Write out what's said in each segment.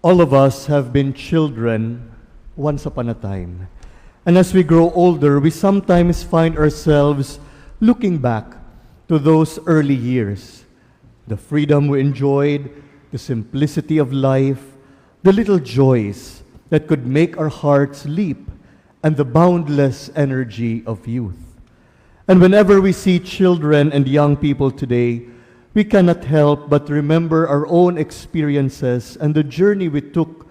All of us have been children once upon a time. And as we grow older, we sometimes find ourselves looking back to those early years, the freedom we enjoyed, the simplicity of life, the little joys that could make our hearts leap, and the boundless energy of youth. And whenever we see children and young people today, we cannot help but remember our own experiences and the journey we took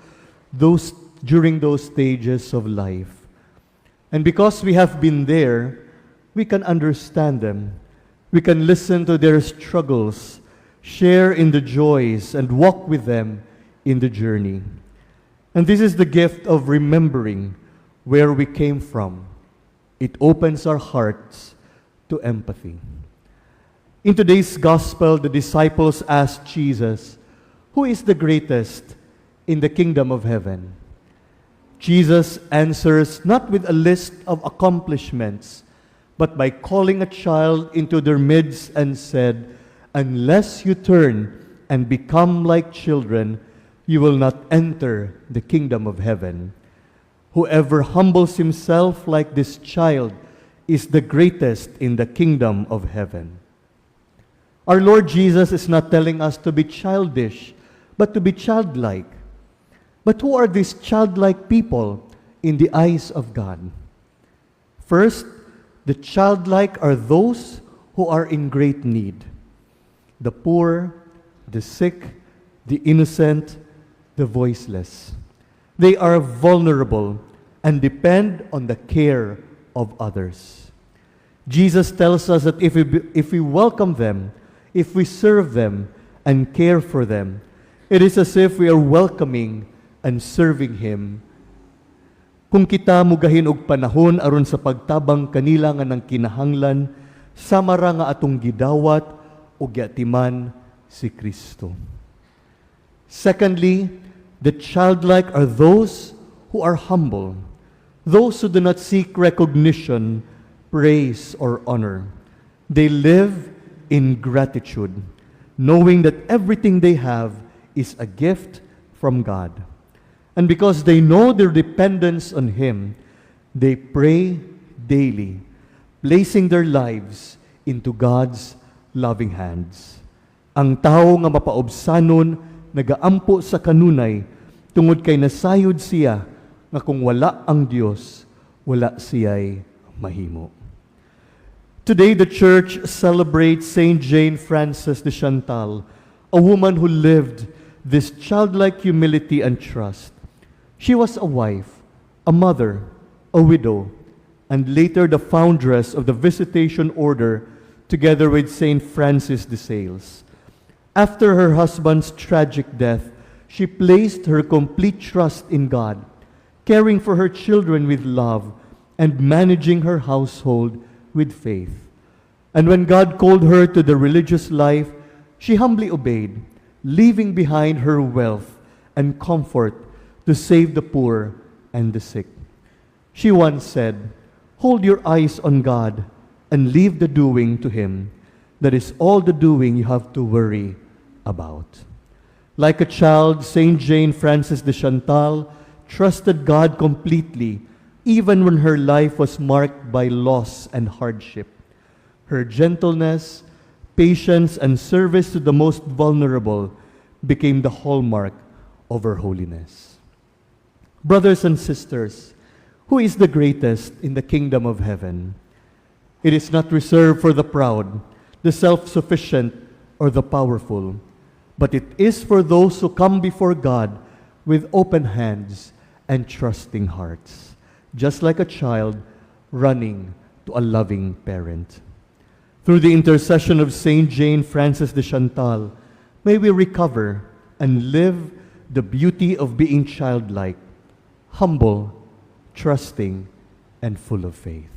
during those stages of life. And because we have been there, we can understand them. We can listen to their struggles, share in the joys, and walk with them in the journey. And this is the gift of remembering where we came from. It opens our hearts to empathy. In today's gospel, the disciples asked Jesus, "Who is the greatest in the kingdom of heaven?" Jesus answers not with a list of accomplishments, but by calling a child into their midst and said, "Unless you turn and become like children, you will not enter the kingdom of heaven. Whoever humbles himself like this child is the greatest in the kingdom of heaven." Our Lord Jesus is not telling us to be childish, but to be childlike. But who are these childlike people in the eyes of God? First, the childlike are those who are in great need. The poor, the sick, the innocent, the voiceless. They are vulnerable and depend on the care of others. Jesus tells us that if we welcome them, if we serve them and care for them, it is as if we are welcoming and serving Him. Kung kita mugahin og panahon aron sa pagtabang kanila nga ng kinahanglan, samara nga atong gidawat ug giatiman si Kristo. Secondly, the childlike are those who are humble, those who do not seek recognition, praise, or honor. They live in gratitude, knowing that everything they have is a gift from God. And because they know their dependence on Him, they pray daily, placing their lives into God's loving hands. Ang tao nga mapaobsanon, nagaampo sa kanunay, tungod kay nasayod siya, nga kung wala ang Diyos, wala siya'y mahimo. Today, the church celebrates Saint Jane Frances de Chantal, a woman who lived this childlike humility and trust. She was a wife, a mother, a widow, and later the foundress of the Visitation Order, together with Saint Francis de Sales. After her husband's tragic death, she placed her complete trust in God, caring for her children with love and managing her household with faith. And when God called her to the religious life, she humbly obeyed, leaving behind her wealth and comfort to save the poor and the sick. She once said, "Hold your eyes on God and leave the doing to Him. That is all the doing you have to worry about." Like a child, Saint Jane Frances de Chantal trusted God completely, even when her life was marked by loss and hardship. Her gentleness, patience, and service to the most vulnerable became the hallmark of her holiness. Brothers and sisters, who is the greatest in the kingdom of heaven? It is not reserved for the proud, the self-sufficient, or the powerful, but it is for those who come before God with open hands and trusting hearts, just like a child running to a loving parent. Through the intercession of Saint Jane Frances de Chantal, may we recover and live the beauty of being childlike, humble, trusting, and full of faith.